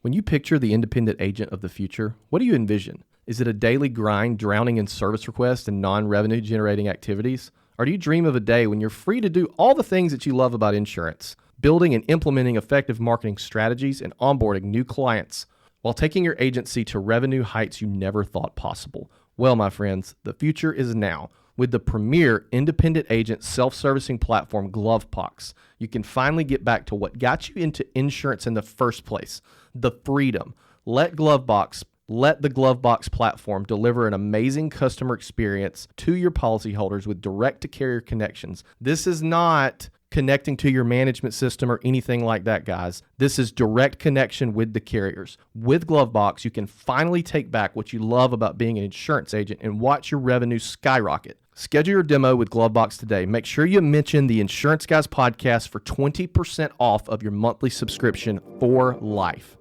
When you picture the independent agent of the future, what do you envision? Is it a daily grind drowning in service requests and non-revenue generating activities? Or do you dream of a day when you're free to do all the things that you love about insurance, building and implementing effective marketing strategies and onboarding new clients while taking your agency to revenue heights you never thought possible? Well, my friends, the future is now. With the premier independent agent self-servicing platform, GloveBox, you can finally get back to what got you into insurance in the first place, the freedom. Let the GloveBox platform deliver an amazing customer experience to your policyholders with direct-to-carrier connections. This is not connecting to your management system or anything like that, guys. This is direct connection with the carriers. With GloveBox, you can finally take back what you love about being an insurance agent and watch your revenue skyrocket. Schedule your demo with GloveBox today. Make sure you mention the Insurance Guys podcast for 20% off of your monthly subscription for life.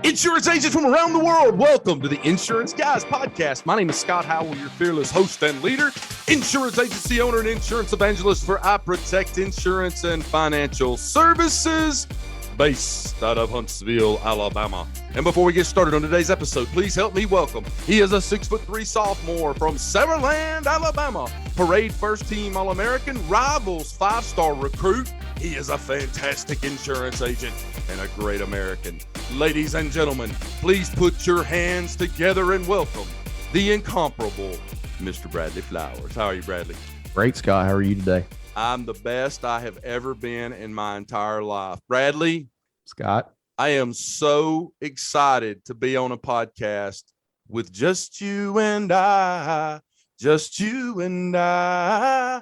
Insurance agents from around the world, welcome to the Insurance Guys podcast. My name is Scott Howell, your fearless host and leader, insurance agency owner and insurance evangelist for I Protect Insurance and Financial Services, based out of Huntsville, Alabama. And before we get started on today's episode, please help me welcome. He is a 6'3" sophomore from Summerland, Alabama. Parade first team All-American, Rivals 5-star recruit. He is a fantastic insurance agent and a great American. Ladies and gentlemen, please put your hands together and welcome the incomparable Mr. Bradley Flowers. How are you, Bradley? Great, Scott. How are you today? I'm the best I have ever been in my entire life. Bradley. Scott. I am so excited to be on a podcast with just you and I. Just you and I.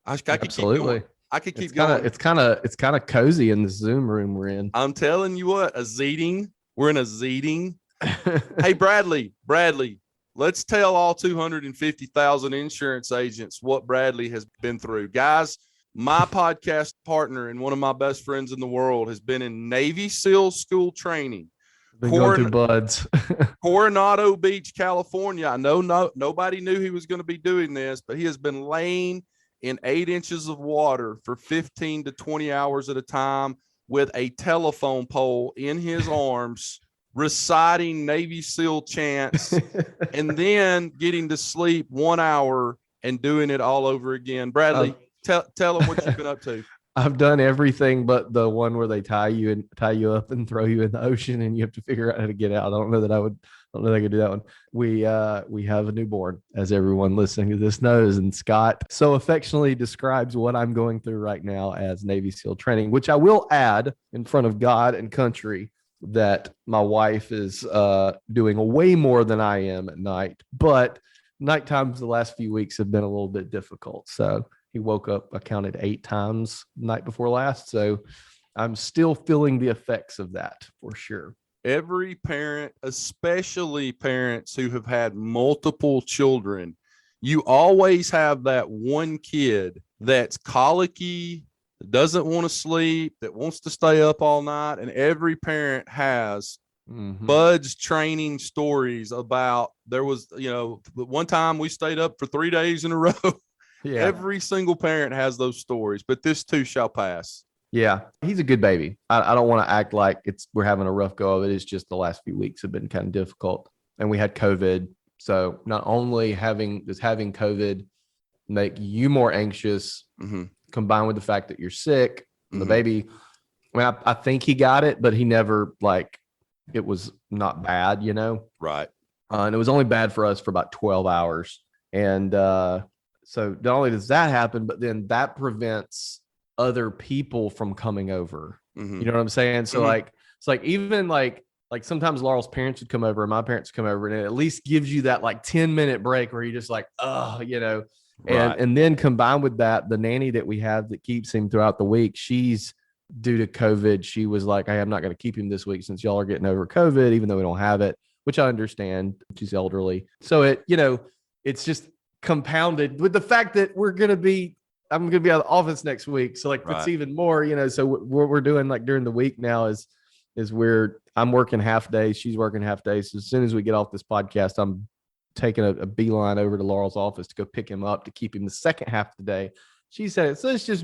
Absolutely. I could keep going. It's kind of cozy in the Zoom room we're in. I'm telling you what, we're in a Zeeting. Hey, Bradley, let's tell all 250,000 insurance agents what Bradley has been through. Guys, my podcast partner and one of my best friends in the world has been in Navy SEAL school training. Been going through buds. Coronado Beach, California. I know nobody knew he was going to be doing this, but he has been laying in 8 inches of water for 15 to 20 hours at a time with a telephone pole in his arms, reciting Navy SEAL chants, and then getting to sleep 1 hour and doing it all over again. Bradley, tell them what you've been up to. I've done everything but the one where they tie you up and throw you in the ocean and you have to figure out how to get out. I don't know that I could do that one. We have a newborn, as everyone listening to this knows, and Scott so affectionately describes what I'm going through right now as Navy SEAL training, which I will add in front of God and country that my wife is doing way more than I am at night, but night times the last few weeks have been a little bit difficult. So he woke up, I counted 8 times the night before last. So I'm still feeling the effects of that for sure. Every parent, especially parents who have had multiple children, you always have that one kid that's colicky, that doesn't want to sleep, that wants to stay up all night. And every parent has Bud's training stories about there was, one time we stayed up for 3 days in a row. Yeah. Every single parent has those stories, but this too shall pass. Yeah, he's a good baby. I don't want to act like we're having a rough go of it. It's just the last few weeks have been kind of difficult, and we had COVID. So not only does having COVID make you more anxious, combined with the fact that you're sick, the baby. I mean, I think he got it, but he never it was not bad, Right. And it was only bad for us for about 12 hours, and so not only does that happen, but then that prevents other people from coming over. You know what I'm saying? So it's even sometimes Laurel's parents would come over and my parents would come over, and it at least gives you that 10-minute break where you're just right. And then combined with that, the nanny that we have that keeps him throughout the week, she's due to COVID. She was like, hey, I'm not going to keep him this week since y'all are getting over COVID, even though we don't have it, which I understand. She's elderly. So it's just compounded with the fact that I'm going to be out of the office next week. So it's even more, so what we're doing during the week now is I'm working half days. She's working half days. So as soon as we get off this podcast, I'm taking a beeline over to Laurel's office to go pick him up to keep him the second half of the day. She said it. So it's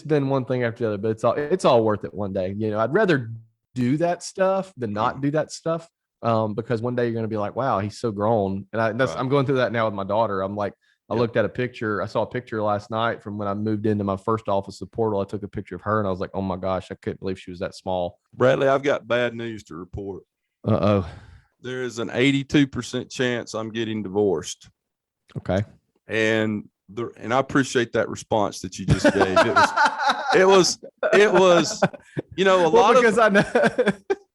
been one thing after the other, but it's all worth it one day. I'd rather do that stuff than not do that stuff. Because one day you're going to be like, wow, he's so grown. And I'm going through that now with my daughter. I'm like, I looked at a picture. I saw a picture last night from when I moved into my first office of Portal. I took a picture of her and I was like, oh my gosh, I couldn't believe she was that small. Bradley, I've got bad news to report. Uh-oh. There is an 82% chance I'm getting divorced. Okay. And I appreciate that response that you just gave. It was,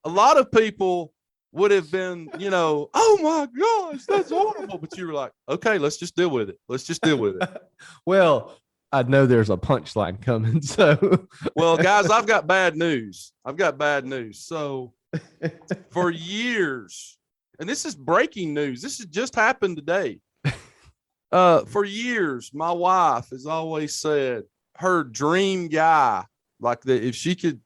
a lot of people would have been, oh my gosh, that's horrible. But you were like, okay, let's just deal with it. Well, I know there's a punchline coming. So, well, guys, I've got bad news. So for years, and this is breaking news. This has just happened today. For years, my wife has always said her dream guy, like if she could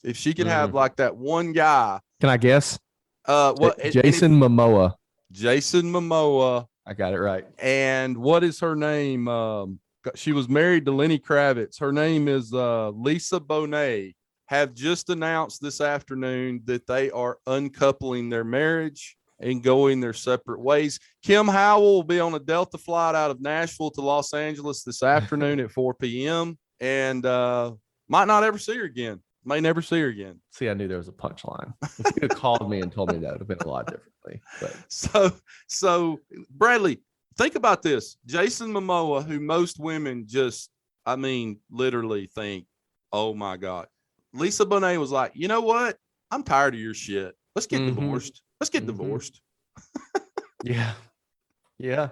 have like that one guy. Can I guess? Jason Momoa. Jason Momoa. I got it right. And what is her name? She was married to Lenny Kravitz. Her name is Lisa Bonet. Have just announced this afternoon that they are uncoupling their marriage and going their separate ways. Kim Howell will be on a Delta flight out of Nashville to Los Angeles this afternoon at 4 p.m. and might not ever see her again. May never see her again. See, I knew there was a punchline. If you had called me and told me that, it would have been a lot differently. But. So Bradley, think about this. Jason Momoa, who most women literally think, oh my God. Lisa Bonet was like, you know what? I'm tired of your shit. Let's get divorced. Let's get divorced. Yeah. Yeah.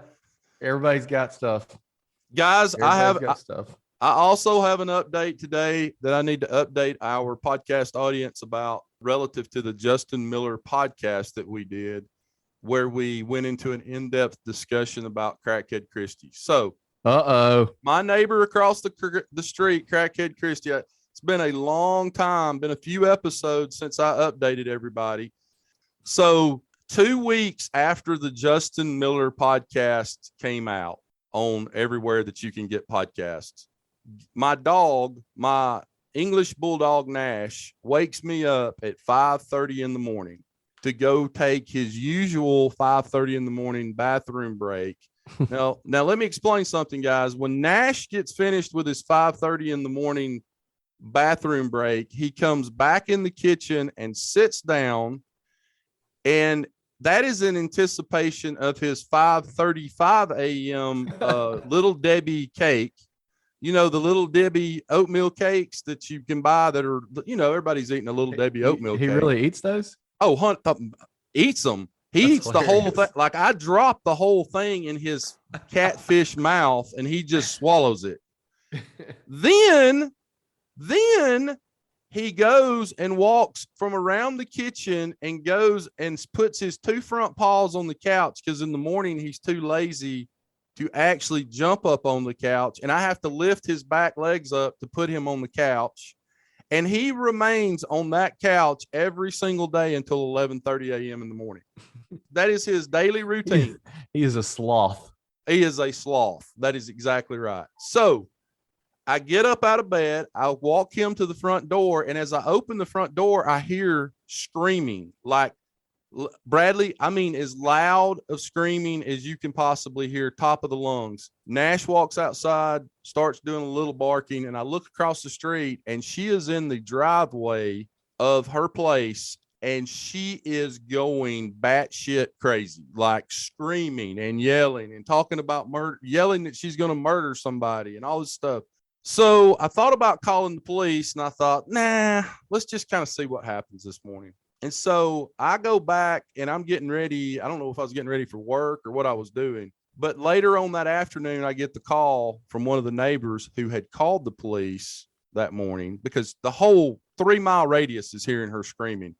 Everybody's got stuff. Guys, stuff. I also have an update today that I need to update our podcast audience about relative to the Justin Miller podcast that we did, where we went into an in-depth discussion about Crackhead Christie. So, my neighbor across the street, Crackhead Christie, it's been a long time, been a few episodes since I updated everybody. So 2 weeks after the Justin Miller podcast came out on everywhere that you can get podcasts, my dog, my English Bulldog Nash, wakes me up at 5:30 in the morning to go take his usual 5:30 in the morning bathroom break. Now let me explain something, guys. When Nash gets finished with his 5:30 in the morning bathroom break, he comes back in the kitchen and sits down, and that is in anticipation of his 5:35 a.m. Little Debbie cake. The Little Debbie oatmeal cakes that you can buy that are, everybody's eating a Little Debbie oatmeal cake. He really eats those? Oh, Hunt eats them. He eats hilarious. The whole thing. Like, I dropped the whole thing in his catfish mouth and he just swallows it. Then he goes and walks from around the kitchen and goes and puts his 2 front paws on the couch, because in the morning he's too lazy to actually jump up on the couch, and I have to lift his back legs up to put him on the couch. And he remains on that couch every single day until 11:30 a.m. in the morning. That is his daily routine. He is a sloth. He is a sloth. That is exactly right. So I get up out of bed, I walk him to the front door, and as I open the front door, I hear screaming, like, Bradley, I mean, as loud of screaming as you can possibly hear, top of the lungs. Nash walks outside, starts doing a little barking, and I look across the street, and she is in the driveway of her place, and she is going batshit crazy, like screaming and yelling and talking about murder, yelling that she's going to murder somebody and all this stuff. So I thought about calling the police, and I thought, nah, let's just kind of see what happens this morning. And so I go back and I'm getting ready. I don't know if I was getting ready for work or what I was doing, but later on that afternoon, I get the call from one of the neighbors who had called the police that morning, because the whole 3-mile radius is hearing her screaming.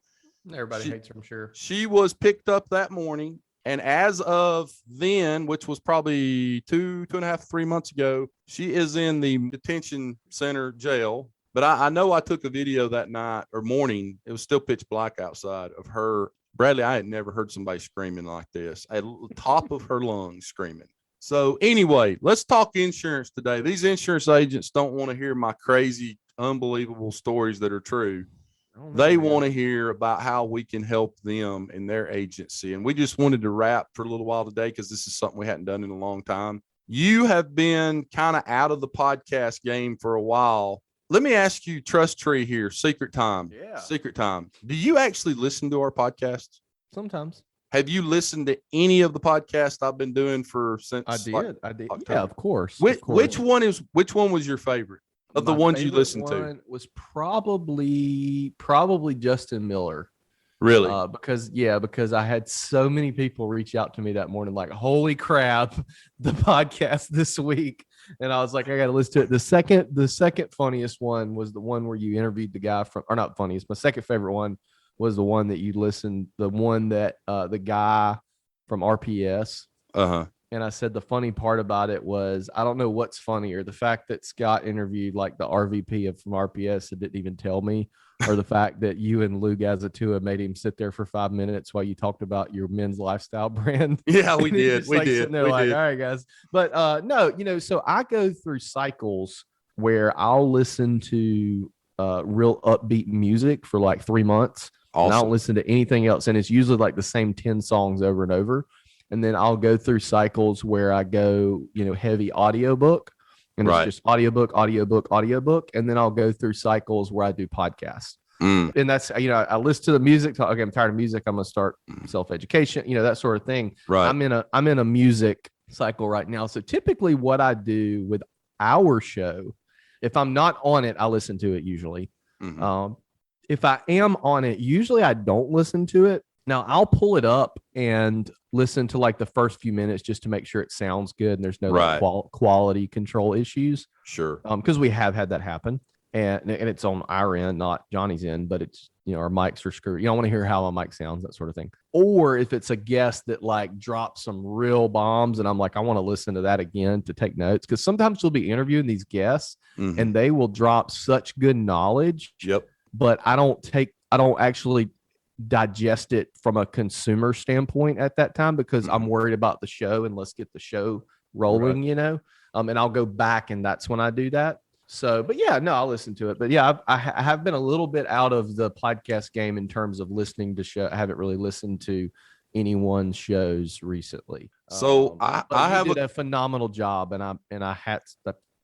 Everybody hates her, I'm sure. She was picked up that morning. And as of then, which was probably 2.5, 3 months ago, she is in the detention center jail. But I know I took a video that night or morning. It was still pitch black outside of her. Bradley, I had never heard somebody screaming like this at the top of her lungs screaming. So anyway, let's talk insurance today. These insurance agents don't want to hear my crazy, unbelievable stories that are true. They want to hear about how we can help them in their agency. And we just wanted to wrap for a little while today because this is something we hadn't done in a long time. You have been kind of out of the podcast game for a while. Let me ask you, Trust Tree here, Secret Time. Yeah. Secret Time. Do you actually listen to our podcasts? Sometimes. Have you listened to any of the podcasts I've been doing since? I did. October? Yeah, of course. Which one was your favorite of the ones you listened to? Was probably Justin Miller. Really? Because I had so many people reach out to me that morning, like, holy crap, the podcast this week. And I was like, I got to listen to it. The second funniest one was the one where you interviewed the guy or not funniest, my second favorite one was the one that you listened, the one that the guy from RPS. Uh-huh. And I said the funny part about it was, I don't know what's funnier, the fact that Scott interviewed like the RVP from RPS and didn't even tell me, or the fact that you and Lou Gazatua made him sit there for 5 minutes while you talked about your men's lifestyle brand. Yeah, we did. We did. Sitting there all right, guys. But no, so I go through cycles where I'll listen to real upbeat music for like 3 months. Awesome. And I don't listen to anything else. And it's usually like the same 10 songs over and over. And then I'll go through cycles where I go, heavy audiobook. And it's just audiobook. And then I'll go through cycles where I do podcasts. And that's, I listen to the music. Okay, I'm tired of music. I'm going to start self-education, that sort of thing. Right. I'm in a music cycle right now. So typically what I do with our show, if I'm not on it, I listen to it usually. Mm-hmm. If I am on it, usually I don't listen to it. Now I'll pull it up and listen to like the first few minutes just to make sure it sounds good and there's no quality control issues. Sure. Because we have had that happen, and it's on our end, not Johnny's end, but it's, our mics are screwed. I want to hear how my mic sounds, that sort of thing. Or if it's a guest that like drops some real bombs and I'm like, I want to listen to that again to take notes. Because sometimes we'll be interviewing these guests and they will drop such good knowledge. Yep. But I don't actually digest it from a consumer standpoint at that time because I'm worried about the show and let's get the show rolling, and I'll go back and that's when I do that. So, but yeah, no, I'll listen to it. But yeah, I have been a little bit out of the podcast game in terms of listening to show. I haven't really listened to anyone's shows recently. So I did a phenomenal job, and I had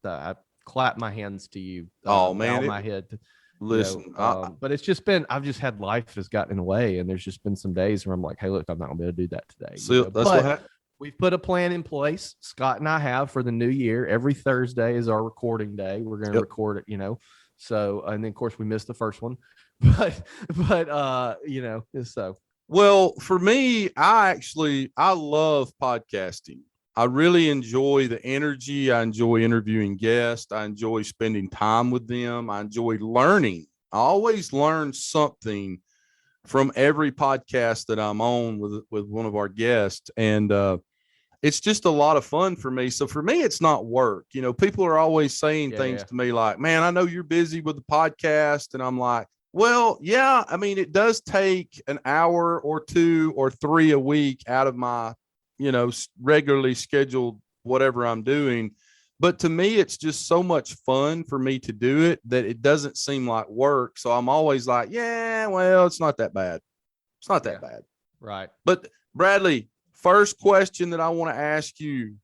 I clap my hands to you. My head. Listen, but it's just been, I've just had life has gotten in the way, and there's just been some days where I'm like, hey, look, I'm not gonna be able to do that today. So that's what happened. We've put a plan in place. Scott and I have for the new year. Every Thursday is our recording day. We're going to record it, So, and then of course we missed the first one, but so. Well, for me, I love podcasting. I really enjoy the energy. I enjoy interviewing guests. I enjoy spending time with them. I enjoy learning. I always learn something from every podcast that I'm on with one of our guests. And it's just a lot of fun for me. So for me, it's not work. People are always saying things to me like, man, I know you're busy with the podcast. And I'm like, well, yeah, I mean, it does take an hour or 2 or 3 a week out of my, regularly scheduled whatever I'm doing. But to me, it's just so much fun for me to do it that it doesn't seem like work. So I'm always like, yeah, well, it's not that bad. It's not that bad. Right. But Bradley, first question that I want to ask you,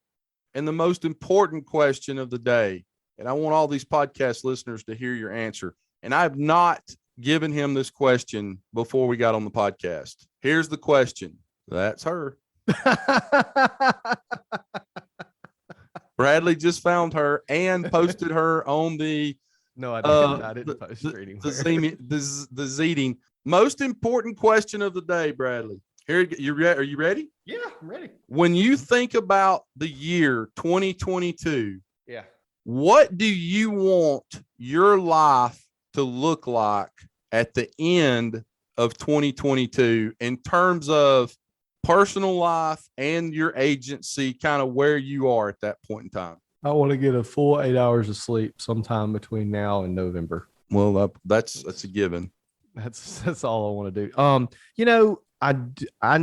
and the most important question of the day, and I want all these podcast listeners to hear your answer. And I have not given him this question before we got on the podcast. Here's the question. That's her. Bradley just found her and posted her on the. No, I didn't. I didn't post her anywhere. The Zeeting. Most important question of the day, Bradley. Here, are you ready? Yeah, I'm ready. When you think about the year 2022, what do you want your life to look like at the end of 2022 in terms of personal life and your agency, kind of where you are at that point in time? I want to get a full 8 hours of sleep sometime between now and November. Well, that's a given. That's all I want to do. I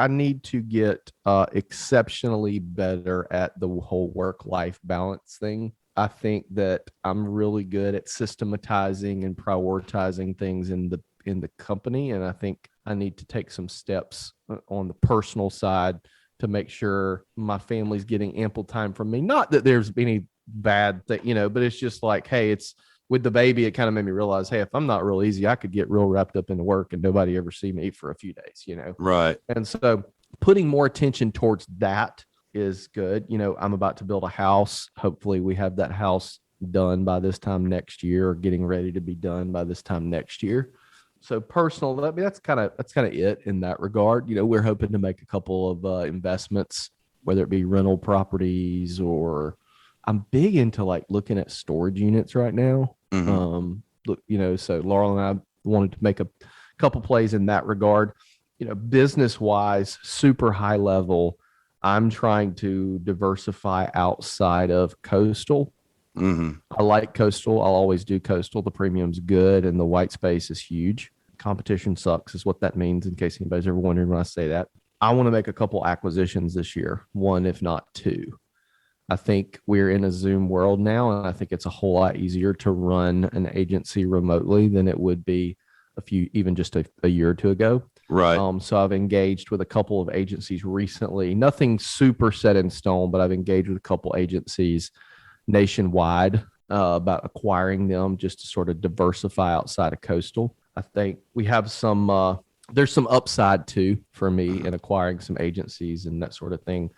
need to get exceptionally better at the whole work-life balance thing. I think that I'm really good at systematizing and prioritizing things in the company, and I think I need to take some steps on the personal side to make sure my family's getting ample time from me. Not that there's any bad thing, but it's just like, hey, it's with the baby, it kind of made me realize, hey, if I'm not real easy, I could get real wrapped up into work and nobody ever see me for a few days. Right. And so putting more attention towards that is good. I'm about to build a house. Hopefully we have that house done by this time next year, or getting ready to be done by this time next year. So personal, that's kind of it in that regard. We're hoping to make a couple of investments, whether it be rental properties, or I'm big into like looking at storage units right now. So Laurel and I wanted to make a couple plays in that regard. Business wise, super high level, I'm trying to diversify outside of coastal. I like coastal. I'll always do coastal. The premium's good and the white space is huge. Competition sucks is what that means, in case anybody's ever wondering when I say that. I want to make a couple acquisitions this year, one, if not two. I think we're in a Zoom world now, and I think it's a whole lot easier to run an agency remotely than it would be even just a year or two ago. Right. So I've engaged with a couple of agencies recently. Nothing super set in stone, but I've engaged with a couple agencies nationwide about acquiring them, just to sort of diversify outside of coastal. I think we have there's some upside too for me in acquiring some agencies and that sort of thing.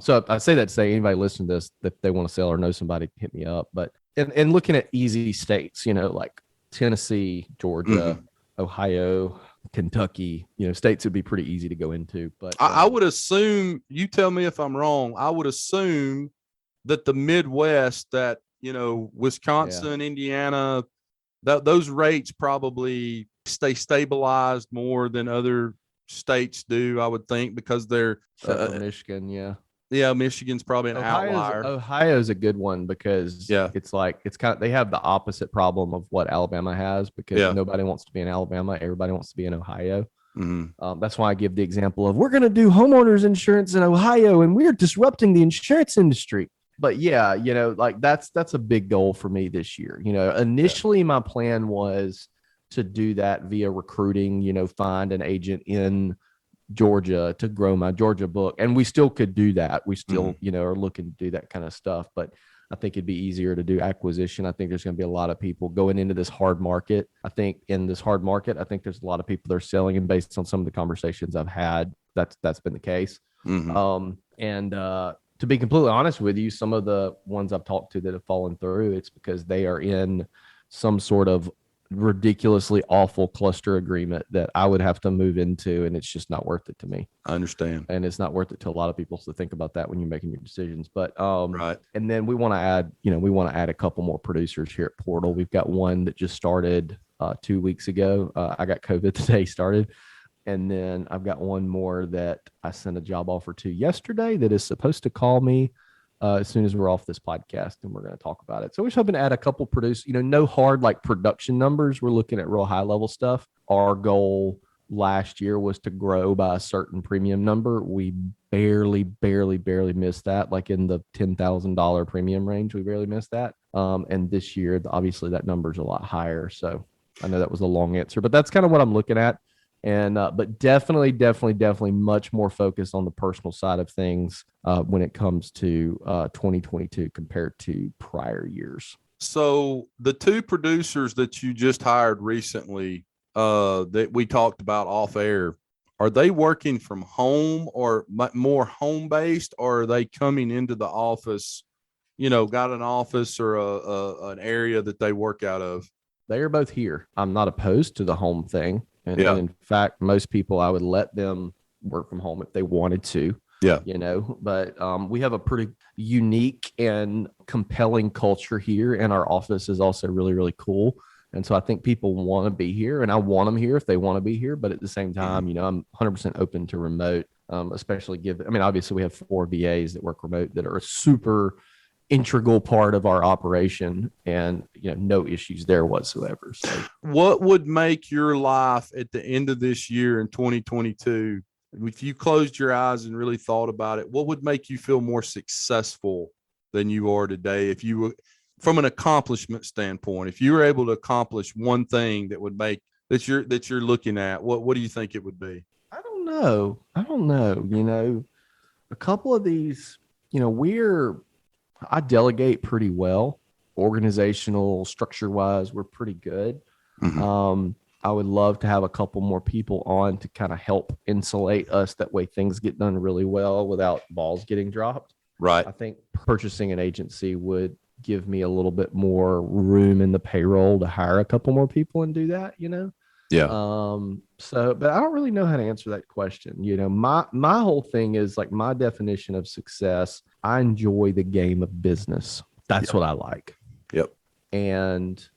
So I say that to say anybody listening to this, that they want to sell or know somebody, hit me up. But and looking at easy states, like Tennessee, Georgia, Ohio, Kentucky, states would be pretty easy to go into. But I would assume, you tell me if I'm wrong, I would assume that the Midwest, that, Wisconsin, Indiana, those rates probably stay stabilized more than other states do, I would think, because they're Michigan. Yeah, Michigan's probably an outlier. Ohio's a good one because it's they have the opposite problem of what Alabama has, because nobody wants to be in Alabama. Everybody wants to be in Ohio. That's why I give the example of, we're going to do homeowners insurance in Ohio and we're disrupting the insurance industry. But that's a big goal for me this year. Initially my plan was to do that via recruiting, find an agent in Georgia to grow my Georgia book. And we still could do that. We still, are looking to do that kind of stuff. But I think it'd be easier to do acquisition. I think there's going to be a lot of people going into this hard market. I think there's a lot of people that are selling, and based on some of the conversations I've had, that's been the case. To be completely honest with you, some of the ones I've talked to that have fallen through, it's because they are in some sort of ridiculously awful cluster agreement that I would have to move into, and it's just not worth it to me. I understand. And it's not worth it to a lot of people, so think about that when you're making your decisions. But right. And then we want to add a couple more producers here at Portal. We've got one that just started 2 weeks ago. I got COVID today, started. And then I've got one more that I sent a job offer to yesterday that is supposed to call me as soon as we're off this podcast, and we're going to talk about it. So we're just hoping to add a couple no hard like production numbers. We're looking at real high level stuff. Our goal last year was to grow by a certain premium number. We barely missed that, like in the $10,000 premium range. We barely missed that. And this year, obviously that number's a lot higher. So I know that was a long answer, but that's kind of what I'm looking at. And but definitely much more focused on the personal side of things when it comes to 2022 compared to prior years. So the two producers that you just hired recently that we talked about off air, are they working from home or more home based, or are they coming into the office, got an office or an area that they work out of? They are both here. I'm not opposed to the home thing. And in fact, most people, I would let them work from home if they wanted to. But we have a pretty unique and compelling culture here, and our office is also really, really cool. And so I think people want to be here, and I want them here if they want to be here. But at the same time, I'm 100% open to remote, especially obviously we have 4 VAs that work remote that are a super integral part of our operation, and no issues there whatsoever. So what would make your life at the end of this year in 2022, if you closed your eyes and really thought about it, what would make you feel more successful than you are today? If you were, from an accomplishment standpoint, if you were able to accomplish one thing that would make that you're looking at, what do you think it would be? I don't know. A couple of these, I delegate pretty well. Organizational structure wise, we're pretty good. Mm-hmm. I would love to have a couple more people on to kind of help insulate us. That way things get done really well without balls getting dropped. Right. I think purchasing an agency would give me a little bit more room in the payroll to hire a couple more people and do that, Yeah. But I don't really know how to answer that question. My whole thing is like my definition of success. I enjoy the game of business. That's what I like. Yep. And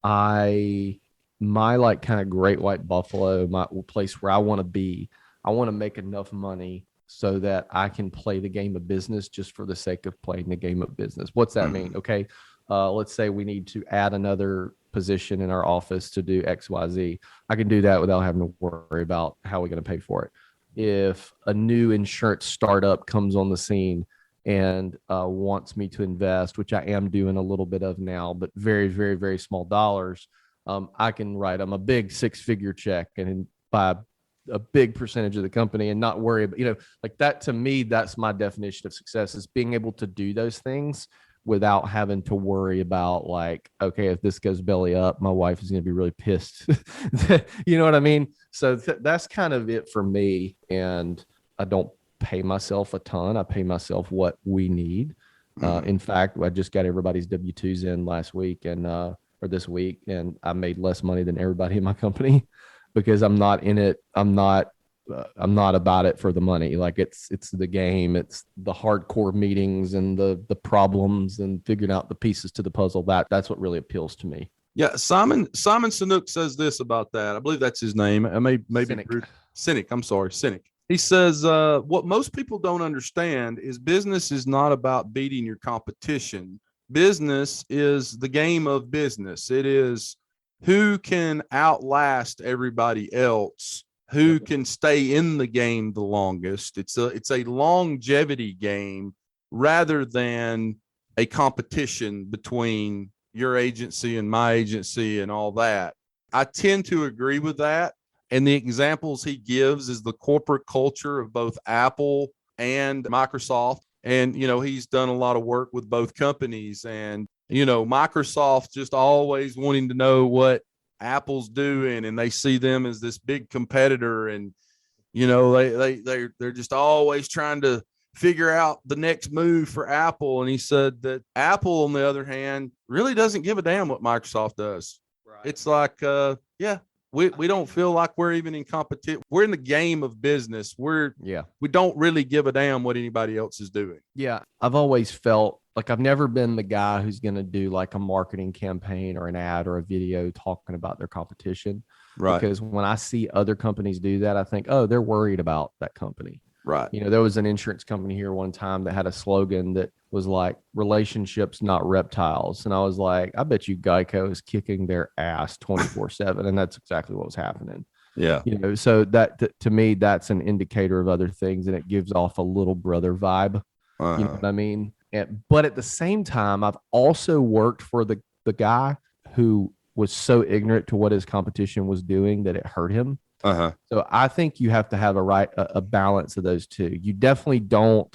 my like kind of great white buffalo, my place where I want to be, I want to make enough money so that I can play the game of business just for the sake of playing the game of business. What's that mean? Okay. Let's say we need to add another position in our office to do XYZ. I can do that without having to worry about how we're going to pay for it. If a new insurance startup comes on the scene and wants me to invest, which I am doing a little bit of now, but very, very, very small dollars, I can write them a big 6-figure check and buy a big percentage of the company and not worry about, like that. To me, that's my definition of success, is being able to do those things without having to worry about like, okay, if this goes belly up, my wife is going to be really pissed. You know what I mean? So that's kind of it for me. And I don't pay myself a ton. I pay myself what we need. In fact, I just got everybody's W-2s in last week or this week, and I made less money than everybody in my company because I'm not in it. I'm not about it for the money. Like it's the game. It's the hardcore meetings and the problems and figuring out the pieces to the puzzle. That's what really appeals to me. Yeah. Simon Sinek says this about that. I believe that's his name. Maybe Sinek. I'm sorry. Sinek. He says, what most people don't understand is business is not about beating your competition. Business is the game of business. It is who can outlast everybody else, who can stay in the game the longest. It's a longevity game rather than a competition between your agency and my agency and all that. I tend to agree with that. And the examples he gives is the corporate culture of both Apple and Microsoft. And, he's done a lot of work with both companies, and, Microsoft just always wanting to know what Apple's doing, and they see them as this big competitor. And, they're just always trying to figure out the next move for Apple. And he said that Apple, on the other hand, really doesn't give a damn what Microsoft does. Right. It's like, we don't feel like we're even in competition. We're in the game of business. We don't really give a damn what anybody else is doing. Yeah. I've always felt like I've never been the guy who's going to do like a marketing campaign or an ad or a video talking about their competition. Right. Because when I see other companies do that, I think, oh, they're worried about that company. Right. There was an insurance company here one time that had a slogan that was like, relationships, not reptiles. And I was like, I bet you Geico is kicking their ass 24/7. And that's exactly what was happening. Yeah. So that to me, that's an indicator of other things. And it gives off a little brother vibe. You know what I mean? But at the same time, I've also worked for the guy who was so ignorant to what his competition was doing that it hurt him. So I think you have to have a balance of those two. You definitely don't,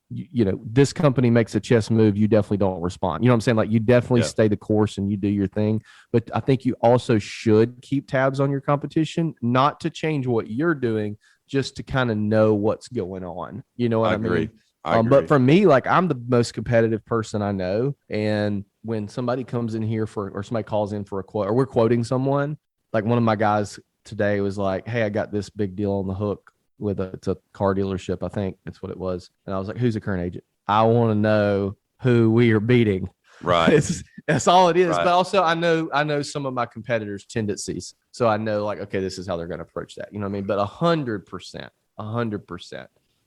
this company makes a chess move, you definitely don't respond. You know what I'm saying? Like you definitely stay the course and you do your thing. But I think you also should keep tabs on your competition, not to change what you're doing, just to kind of know what's going on. You know what I mean? I agree. But for me, like I'm the most competitive person I know. And when somebody comes in here or somebody calls in for a quote, or we're quoting someone, like one of my guys today was like, hey, I got this big deal on the hook it's a car dealership. I think that's what it was. And I was like, who's the current agent? I want to know who we are beating. Right. That's all it is. Right. But also I know some of my competitors' tendencies. So I know like, okay, this is how they're going to approach that. You know what I mean? But 100%,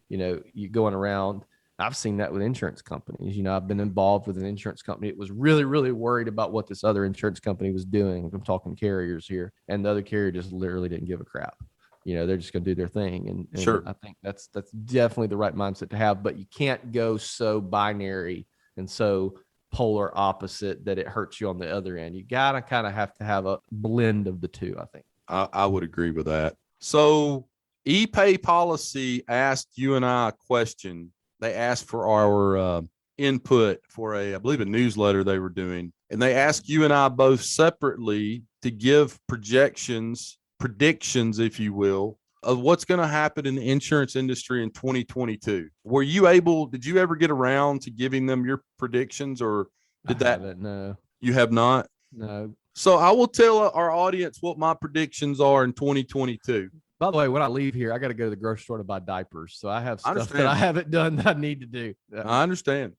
you going around. I've seen that with insurance companies. I've been involved with an insurance company. It was really, really worried about what this other insurance company was doing. I'm talking carriers here. And the other carrier just literally didn't give a crap. They're just going to do their thing. And sure. I think that's definitely the right mindset to have, but you can't go so binary and so polar opposite that it hurts you on the other end. You gotta kind of have to have a blend of the two, I think. I would agree with that. So ePay policy asked you and I a question. They asked for our input for I believe a newsletter they were doing. And they asked you and I both separately to give predictions, if you will, of what's going to happen in the insurance industry in 2022. Did you ever get around to giving them your predictions, or did that? No. You have not? No. So I will tell our audience what my predictions are in 2022. By the way, when I leave here, I got to go to the grocery store to buy diapers. So I have stuff that I haven't done that I need to do. I understand.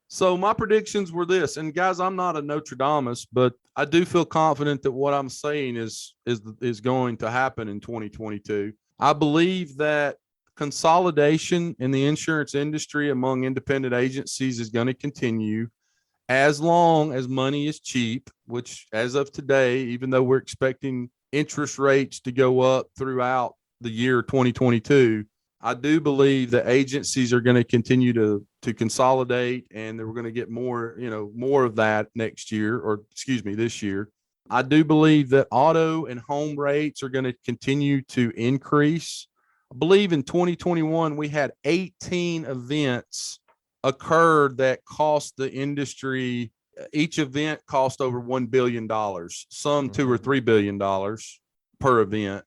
So my predictions were this, and guys, I'm not a Nostradamus, but I do feel confident that what I'm saying is going to happen in 2022. I believe that consolidation in the insurance industry among independent agencies is going to continue as long as money is cheap, which as of today, even though we're expecting interest rates to go up throughout the year 2022, I do believe that agencies are going to continue to consolidate, and that we're going to get more of that this year. I do believe that auto and home rates are going to continue to increase. I believe in 2021, we had 18 events occurred that cost the industry. Each event cost over $1 billion, some $2 or $3 billion per event.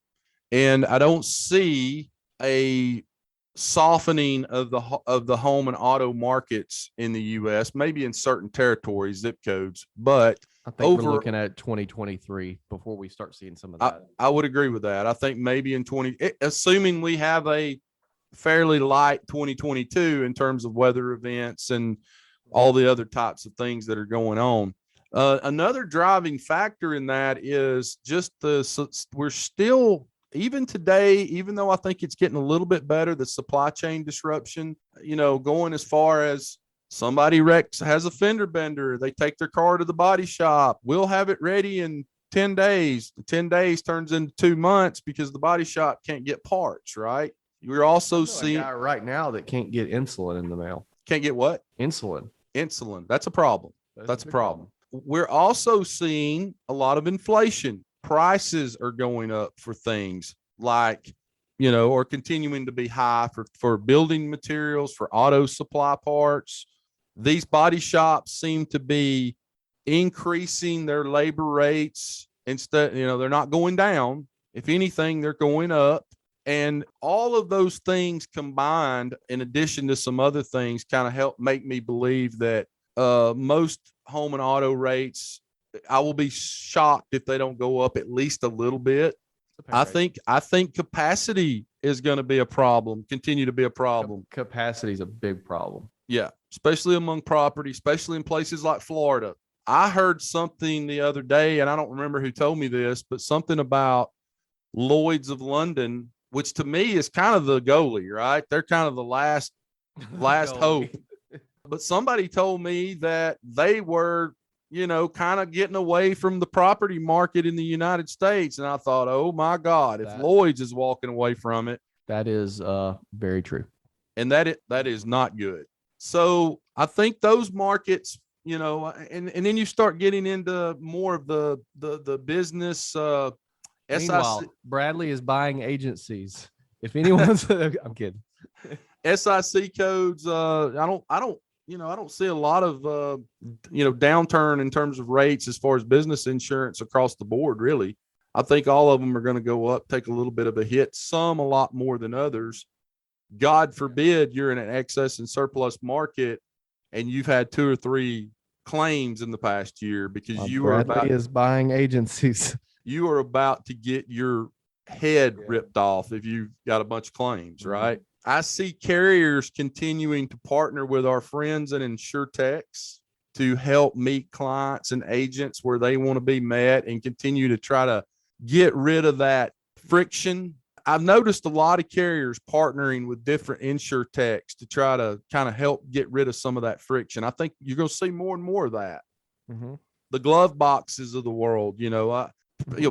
And I don't see a softening of the home and auto markets in the U.S., maybe in certain territories, zip codes, but I think we're looking at 2023 before we start seeing some of that. I would agree with that. I think maybe in assuming we have a fairly light 2022 in terms of weather events and all the other types of things that are going on. Another driving factor in that is just we're still, even today, even though I think it's getting a little bit better, the supply chain disruption, going as far as somebody has a fender bender, they take their car to the body shop, we'll have it ready in 10 days. 10 days turns into 2 months because the body shop can't get parts, right? We're also seeing a guy right now that can't get insulin in the mail. Can't get what? Insulin. That's a problem. That's a problem. We're also seeing a lot of inflation. Prices are going up for things like, or continuing to be high for building materials, for auto supply parts. These body shops seem to be increasing their labor rates instead. They're not going down. If anything, they're going up. And all of those things combined, in addition to some other things, kind of help make me believe that most home and auto rates, I will be shocked if they don't go up at least a little bit. I think capacity is going to be a problem, continue to be a problem. Capacity is a big problem. Yeah, especially among property, especially in places like Florida. I heard something the other day, and I don't remember who told me this, but something about Lloyd's of London, which to me is kind of the goalie, right? They're kind of the last hope. But somebody told me that they were, kind of getting away from the property market in the United States. And I thought, oh my God, if Lloyd's is walking away from it. That is very true. And that is not good. So I think those markets, and then you start getting into more of the business. Meanwhile, Bradley is buying agencies. If anyone's, I'm kidding. SIC codes. I don't see a lot of, downturn in terms of rates as far as business insurance across the board, really. I think all of them are going to go up, take a little bit of a hit, some a lot more than others. God forbid you're in an excess and surplus market and you've had 2 or 3 claims in the past year because Bradley is buying agencies. You are about to get your head ripped off if you've got a bunch of claims, right? I see carriers continuing to partner with our friends at InsurTechs to help meet clients and agents where they want to be met and continue to try to get rid of that friction. I've noticed a lot of carriers partnering with different InsurTechs to try to kind of help get rid of some of that friction. I think you're going to see more and more of that. Mm-hmm. The GloveBoxes of the world,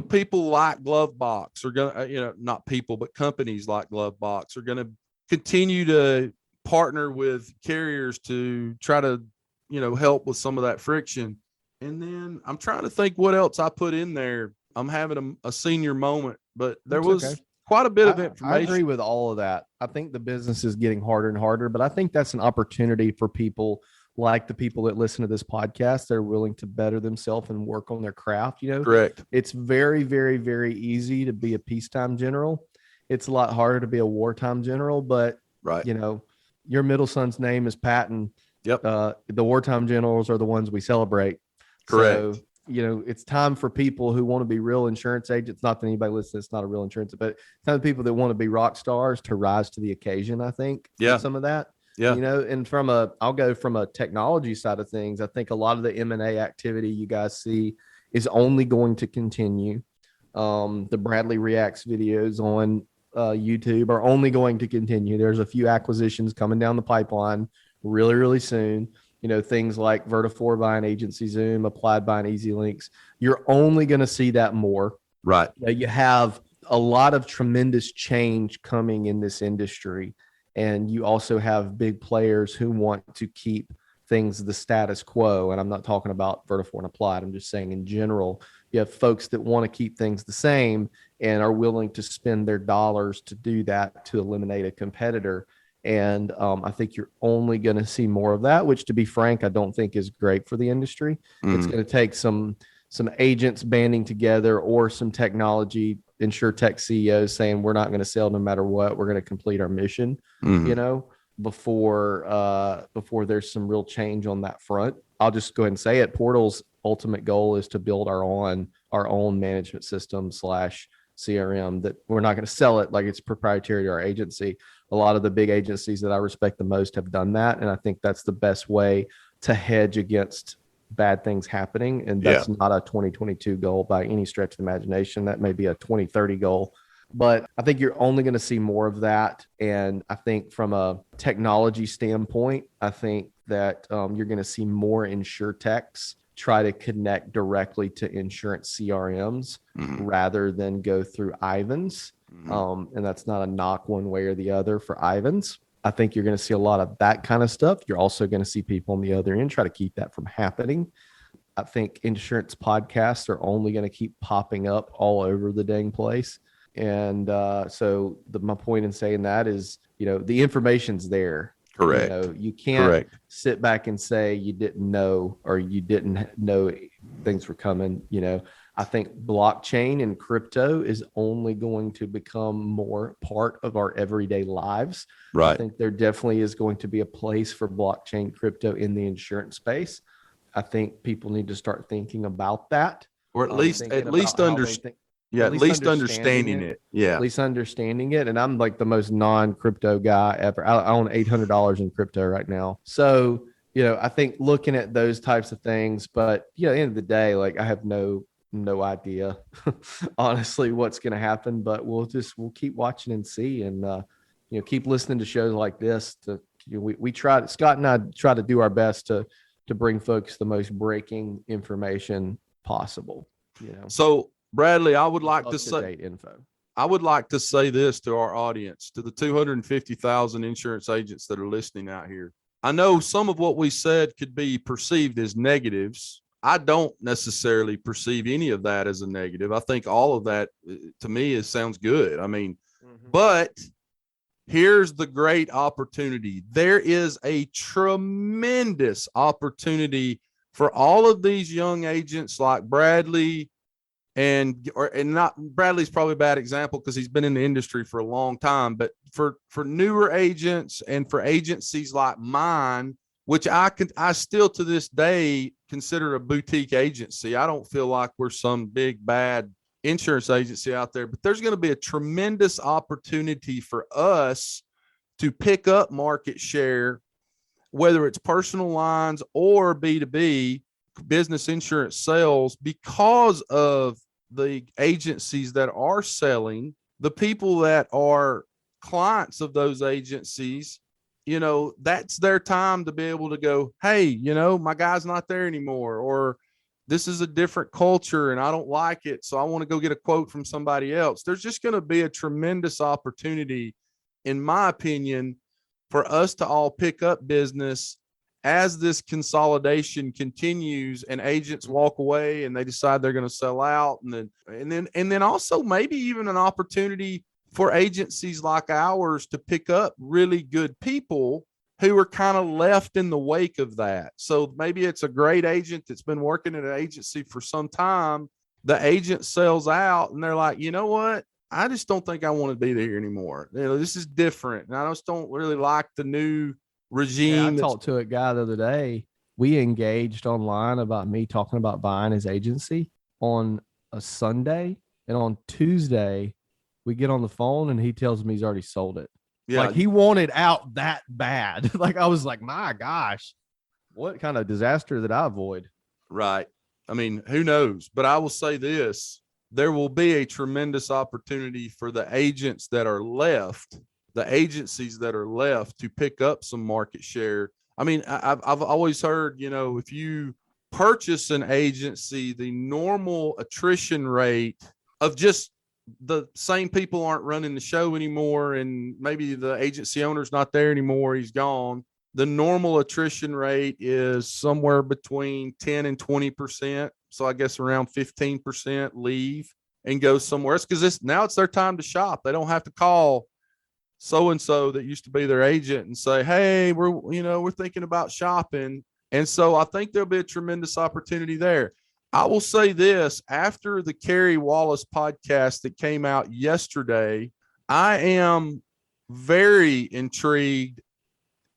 people like GloveBox are going to, not people, but companies like GloveBox are going to continue to partner with carriers to try to help with some of that friction. And then I'm trying to think what else I put in there. I'm having a senior moment, but there It's was okay. quite a bit of I information. agree with all of that. I think the business is getting harder and harder, but I think that's an opportunity for people like the people that listen to this podcast. They're willing to better themselves and work on their craft. Correct. It's very, very, very easy to be a peacetime general. It's a lot harder to be a wartime general, but Right. Your middle son's name is Patton. Yep. The wartime generals are the ones we celebrate. Correct. So, it's time for people who want to be real insurance agents. Not that anybody listening, it's not a real insurance, but it's time for people that want to be rock stars to rise to the occasion, I think. Yeah. Some of that. Yeah. And I'll go from a technology side of things. I think a lot of the M&A activity you guys see is only going to continue. The Bradley Reacts videos on YouTube are only going to continue. There's a few acquisitions coming down the pipeline really, really soon. Things like Vertafore buying Agency Zoom, Applied buying Easy Links. You're only going to see that more. Right. You have a lot of tremendous change coming in this industry. And you also have big players who want to keep things the status quo. And I'm not talking about Vertafore and Applied. I'm just saying in general, you have folks that want to keep things the same and are willing to spend their dollars to do that, to eliminate a competitor. And I think you're only going to see more of that, which, to be frank, I don't think is great for the industry. It's going to take some agents banding together or some technology insurtech CEOs saying we're not going to sell no matter what. We're going to complete our mission, before there's some real change on that front. I'll just go ahead and say it. Portal's ultimate goal is to build our own management system / CRM that we're not going to sell it like it's proprietary to our agency. A lot of the big agencies that I respect the most have done that. And I think that's the best way to hedge against bad things happening. And that's not a 2022 goal by any stretch of the imagination. That may be a 2030 goal. But I think you're only going to see more of that. And I think from a technology standpoint, I think that you're going to see more insurtechs try to connect directly to insurance CRMs rather than go through Ivans. And that's not a knock one way or the other for Ivans. I think you're going to see a lot of that kind of stuff. You're also going to see people on the other end try to keep that from happening. I think insurance podcasts are only going to keep popping up all over the dang place. And so my point in saying that is, the information's there. Correct. You can't sit back and say you didn't know or you didn't know things were coming. I think blockchain and crypto is only going to become more part of our everyday lives. Right. I think there definitely is going to be a place for blockchain crypto in the insurance space. I think people need to start thinking about that, or at least understanding it. Yeah. At least understanding it. And I'm like the most non-crypto guy ever. I own $800 in crypto right now. So, I think looking at those types of things, but at the end of the day, like I have no idea honestly what's going to happen, but we'll keep watching and see, and keep listening to shows like this. We try, Scott and I try to do our best to bring folks the most breaking information possible. So Bradley, I would like to say info. I would like to say this to our audience, to the 250,000 insurance agents that are listening out here. I know some of what we said could be perceived as negatives. I don't necessarily perceive any of that as a negative. I think all of that, to me, sounds good. I mean, but here's the great opportunity. There is a tremendous opportunity for all of these young agents like Bradley, and not Bradley's probably a bad example because he's been in the industry for a long time, but for newer agents and for agencies like mine, which I still to this day consider a boutique agency. I don't feel like we're some big bad insurance agency out there, but there's going to be a tremendous opportunity for us to pick up market share, whether it's personal lines or B2B business insurance sales, because of the agencies that are selling, the people that are clients of those agencies. That's their time to be able to go, hey, my guy's not there anymore, or this is a different culture and I don't like it, so I want to go get a quote from somebody else. There's just going to be a tremendous opportunity, in my opinion, for us to all pick up business as this consolidation continues and agents walk away and they decide they're going to sell out, and then also maybe even an opportunity for agencies like ours to pick up really good people who are kind of left in the wake of that. So maybe it's a great agent that's been working at an agency for some time. The agent sells out and they're like, you know what? I just don't think I want to be there anymore. This is different. And I just don't really like the new regime. Yeah, I talked to a guy the other day. We engaged online about me talking about buying his agency on a Sunday. And on Tuesday, we get on the phone and he tells me he's already sold it. Yeah. Like he wanted out that bad. Like I was like, my gosh, what kind of disaster did I avoid? Right. I mean, who knows? But I will say this. There will be a tremendous opportunity for the agents that are left, the agencies that are left, to pick up some market share. I mean, I've always heard, if you purchase an agency, the normal attrition rate of just the same people aren't running the show anymore, and maybe the agency owner's not there anymore, he's gone. The normal attrition rate is somewhere between 10 and 20%. So I guess around 15% leave and go somewhere else because now it's their time to shop. They don't have to call so-and-so that used to be their agent and say, hey, we're thinking about shopping. And so I think there'll be a tremendous opportunity there. I will say this, after the Kerry Wallace podcast that came out yesterday, I am very intrigued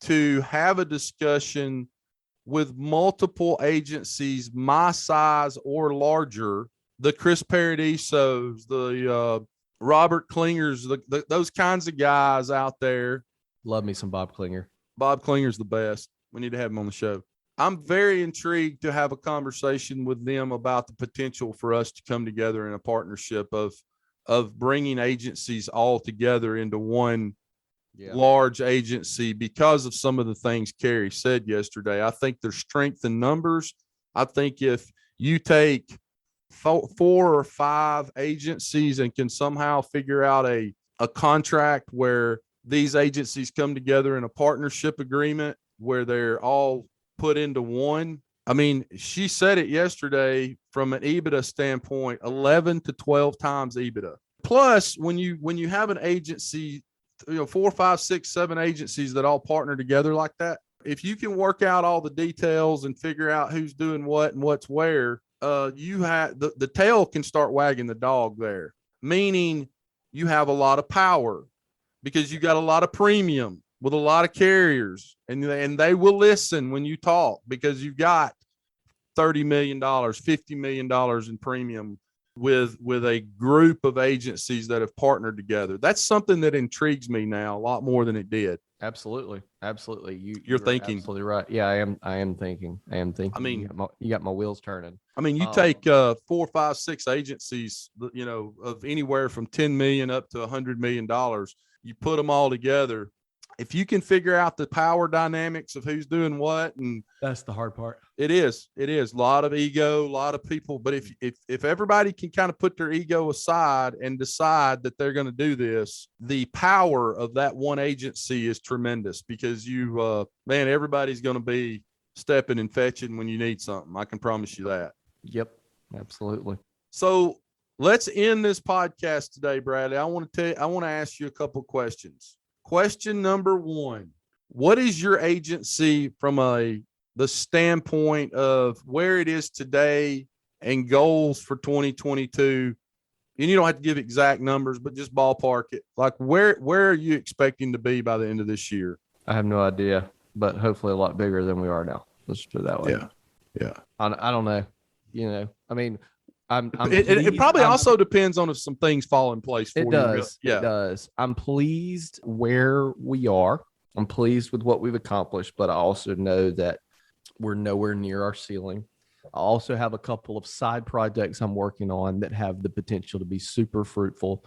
to have a discussion with multiple agencies my size or larger, the Chris Paradisos, the Robert Klingers, those kinds of guys out there. Love me some Bob Klinger. Bob Klinger's the best. We need to have him on the show. I'm very intrigued to have a conversation with them about the potential for us to come together in a partnership of bringing agencies all together into one large agency because of some of the things Kerry said yesterday. I think there's strength in numbers. I think if you take 4 or 5 agencies and can somehow figure out a contract where these agencies come together in a partnership agreement where they're all put into one. I mean, she said it yesterday from an EBITDA standpoint, 11 to 12 times EBITDA. Plus, when you have an agency, 4, 5, 6, 7 agencies that all partner together like that, if you can work out all the details and figure out who's doing what and what's where, you have the tail can start wagging the dog there, meaning you have a lot of power because you got a lot of premium with a lot of carriers, and they will listen when you talk because you've got $30 million, $50 million in premium with a group of agencies that have partnered together. That's something that intrigues me now a lot more than it did. Absolutely. You're thinking. Absolutely right. Yeah, I am thinking. I mean, you got my wheels turning. I mean, you take 4, 5, 6 agencies, of anywhere from 10 million up to $100 million. You put them all together. If you can figure out the power dynamics of who's doing what, and that's the hard part. It is a lot of ego, a lot of people. But if everybody can kind of put their ego aside and decide that they're going to do this, the power of that one agency is tremendous because everybody's going to be stepping and fetching when you need something. I can promise you that. Yep, absolutely. So let's end this podcast today, Bradley. I want to ask you a couple questions. Question number 1, what is your agency from the standpoint of where it is today and goals for 2022? And you don't have to give exact numbers, but just ballpark it. Like where are you expecting to be by the end of this year? I have no idea, but hopefully a lot bigger than we are now. Let's put it that way. Yeah. I don't know. I mean, it probably also depends on if some things fall in place for you. It does. I'm pleased where we are. I'm pleased with what we've accomplished, but I also know that we're nowhere near our ceiling. I also have a couple of side projects I'm working on that have the potential to be super fruitful.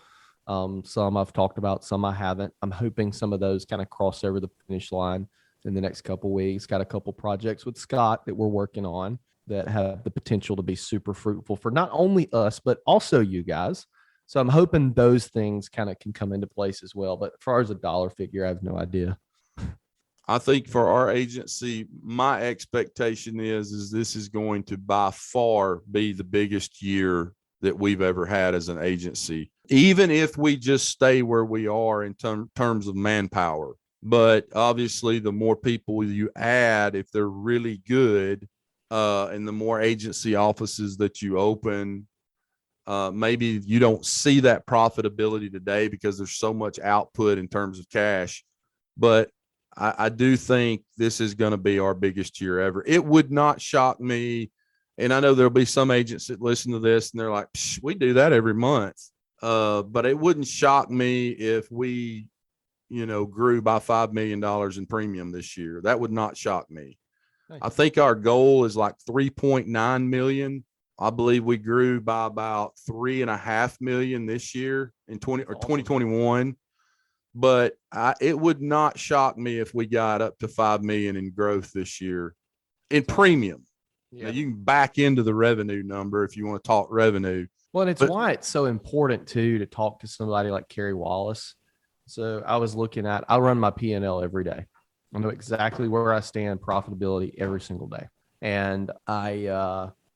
Some I've talked about, some I haven't. I'm hoping some of those kind of cross over the finish line in the next couple of weeks. Got a couple projects with Scott that we're working on that have the potential to be super fruitful for not only us, but also you guys. So I'm hoping those things kind of can come into place as well. But as far as a dollar figure, I have no idea. I think for our agency, my expectation is this is going to by far be the biggest year that we've ever had as an agency, even if we just stay where we are in terms of manpower. But obviously, the more people you add, if they're really good, and the more agency offices that you open, maybe you don't see that profitability today because there's so much output in terms of cash. But I do think this is going to be our biggest year ever. It would not shock me. And I know there'll be some agents that listen to this and they're like, we do that every month. But it wouldn't shock me if we, grew by $5 million in premium this year. That would not shock me. I think our goal is like 3.9 million. I believe we grew by about 3.5 million this year in 2021. But it would not shock me if we got up to 5 million in growth this year in premium. Yeah. Now you can back into the revenue number if you want to talk revenue. Well, and it's why it's so important too to talk to somebody like Kerry Wallace. So I run my P&L every day. I know exactly where I stand profitability every single day. And I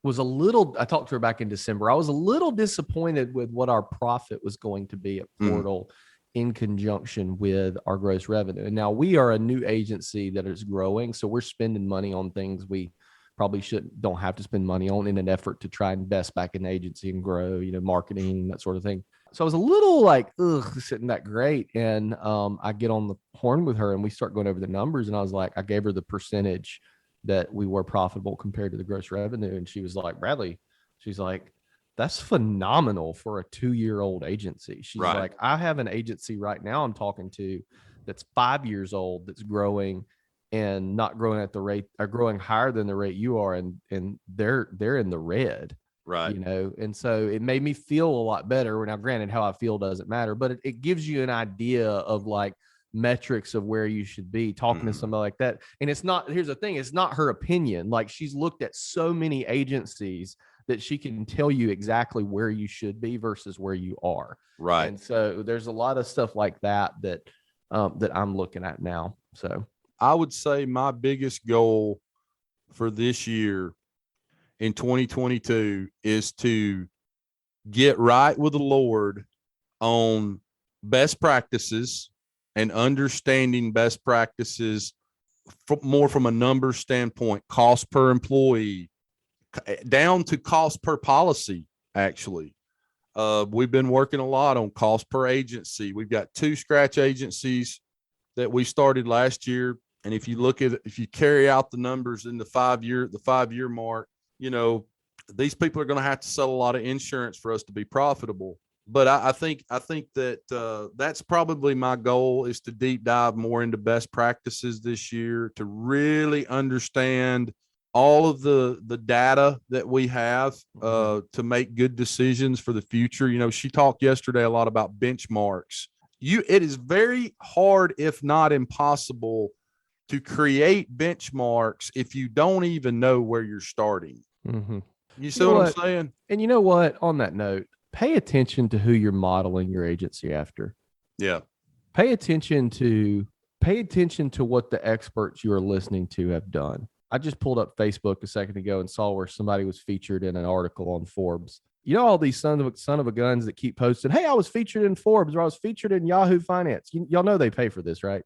talked to her back in December. I was a little disappointed with what our profit was going to be at Portal in conjunction with our gross revenue. And now we are a new agency that is growing. So we're spending money on things we probably don't have to spend money on in an effort to try and invest back in the agency and grow, marketing, that sort of thing. So I was a little like, this isn't that great. And I get on the horn with her and we start going over the numbers. And I gave her the percentage that we were profitable compared to the gross revenue. And she was like, Bradley, she's like, that's phenomenal for a 2-year-old agency. She's right. Like, I have an agency right now I'm talking to that's 5 years old, that's growing and not growing at the rate, or growing higher than the rate you are. And they're in the red. Right. And so it made me feel a lot better. Now, granted, how I feel doesn't matter, but it gives you an idea of like metrics of where you should be talking to somebody like that. And here's the thing, it's not her opinion. Like, she's looked at so many agencies that she can tell you exactly where you should be versus where you are. Right. And so there's a lot of stuff like that I'm looking at now. So I would say my biggest goal for this year in 2022 is to get right with the Lord on best practices and understanding best practices more from a numbers standpoint, cost per employee, down to cost per policy. Actually, we've been working a lot on cost per agency. We've got 2 scratch agencies that we started last year. And if you carry out the numbers in the 5-year mark, these people are going to have to sell a lot of insurance for us to be profitable. But I think that that's probably my goal, is to deep dive more into best practices this year, to really understand all of the data that we have to make good decisions for the future. She talked yesterday a lot about benchmarks. It is very hard, if not impossible, to create benchmarks if you don't even know where you're starting. Mm-hmm. You see what I'm saying? And you know what? On that note, pay attention to who you're modeling your agency after. Yeah. Pay attention to what the experts you are listening to have done. I just pulled up Facebook a second ago and saw where somebody was featured in an article on Forbes. All these son of a guns that keep posting, hey, I was featured in Forbes, or I was featured in Yahoo Finance. Y'all know they pay for this, right?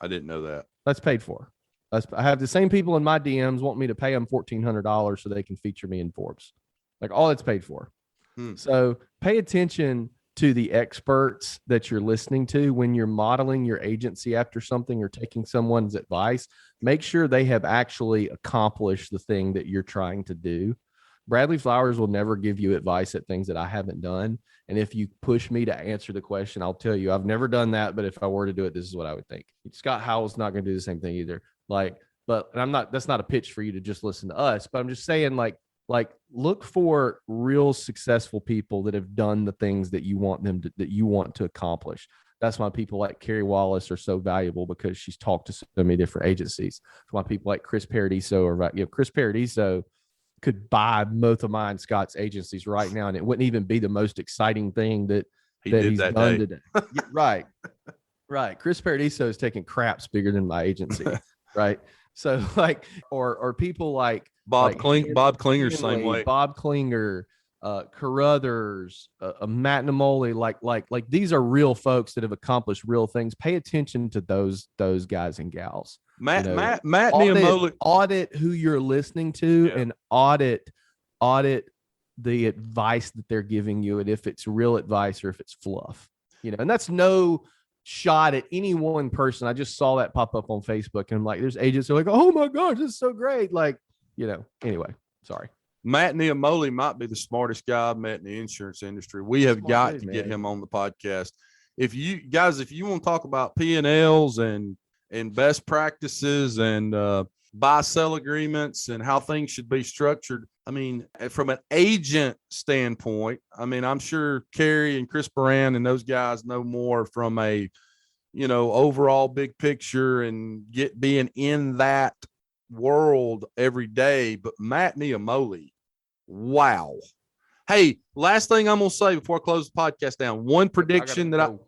I didn't know that. That's paid for. I have the same people in my DMs want me to pay them $1,400 so they can feature me in Forbes. Like, all it's paid for. So pay attention to the experts that you're listening to when you're modeling your agency after something or taking someone's advice. Make sure they have actually accomplished the thing that you're trying to do. Bradley Flowers will never give you advice at things that I haven't done. And if you push me to answer the question, I'll tell you, I've never done that. But if I were to do it, this is what I would think. Scott Howell's not going to do the same thing either. That's not a pitch for you to just listen to us, but I'm just saying, like look for real successful people that have done the things that you want to accomplish. That's why people like Kerry Wallace are so valuable, because she's talked to so many different agencies. That's why people like Chris Paradiso Chris Paradiso could buy both of mine, Scott's agencies right now, and it wouldn't even be the most exciting thing that he's done today. Right. Right. Chris Paradiso is taking craps bigger than my agency. Right. So like, or people like Bob Klinger, same Henley, way. Bob Klinger, Carruthers, Matt Namoli, like these are real folks that have accomplished real things. Pay attention to those Guys and gals. Matt Niamoli. Audit who you're listening to, and audit the advice that they're giving you, and if it's real advice or if it's fluff. And that's no shot at any one person. I just saw that pop up on Facebook, and I'm like, there's agents who are like, oh my gosh, this is so great. Like, anyway, sorry. Matt Niamoli might be the smartest guy I've met in the insurance industry. We have got to get him on the podcast. If you want to talk about P&Ls and best practices and buy-sell agreements and how things should be structured, I mean, from an agent standpoint, I mean, I'm sure Kerry and Chris Baran and those guys know more from a, overall big picture and being in that world every day. But Matt Niamoli, wow. Hey, last thing I'm going to say before I close the podcast down, one prediction diapers.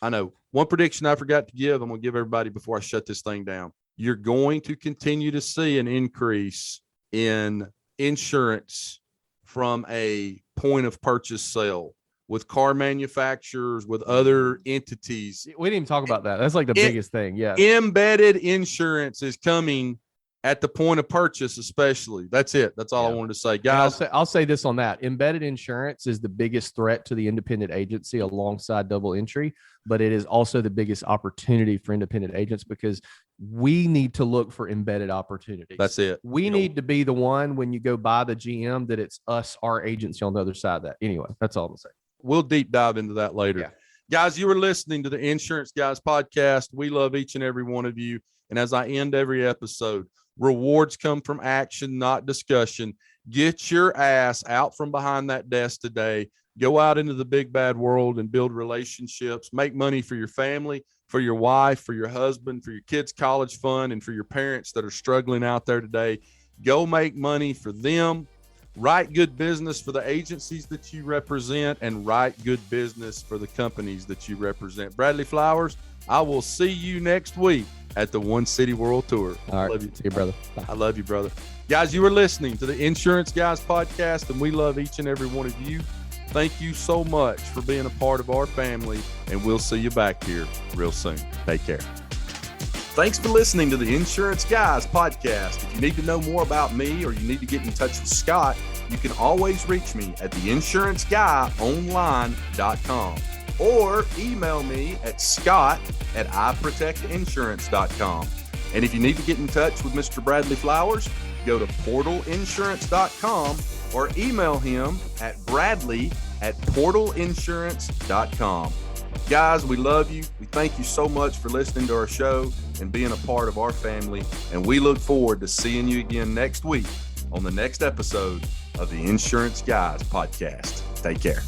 I know. One prediction I forgot to give, I'm going to give everybody before I shut this thing down. You're going to continue to see an increase in insurance from a point of purchase sale with car manufacturers, with other entities. We didn't even talk about that. That's like the biggest thing. Yeah. Embedded insurance is coming at the point of purchase, especially. That's it. That's all I wanted to say, guys. I'll say this on that. Embedded insurance is the biggest threat to the independent agency alongside double entry, but it is also the biggest opportunity for independent agents because we need to look for embedded opportunities. That's it. We need to be the one when you go buy the GM that it's us, our agency on the other side of that. Anyway, that's all I'm saying. We'll deep dive into that later. Yeah. Guys, you were listening to the Insurance Guys podcast. We love each and every one of you. And as I end every episode, rewards come from action, not discussion. Get your ass out from behind that desk today. Go out into the big bad world and build relationships. Make money for your family, for your wife, for your husband, for your kids' college fund, and for your parents that are struggling out there today. Go make money for them. Write good business for the agencies that you represent, and write good business for the companies that you represent. Bradley Flowers, I will see you next week at the One City World Tour. All right. Love you. See you, brother. Bye. I love you, brother. Guys, you were listening to the Insurance Guys podcast, and we love each and every one of you. Thank you so much for being a part of our family, and we'll see you back here real soon. Take care. Thanks for listening to the Insurance Guys podcast. If you need to know more about me or you need to get in touch with Scott, you can always reach me at theinsuranceguyonline.com or email me at scott@iprotectinsurance.com. And if you need to get in touch with Mr. Bradley Flowers, go to portalinsurance.com or email him at bradley@portalinsurance.com. Guys, we love you. We thank you so much for listening to our show and being a part of our family. And we look forward to seeing you again next week on the next episode of the Insurance Guys podcast. Take care.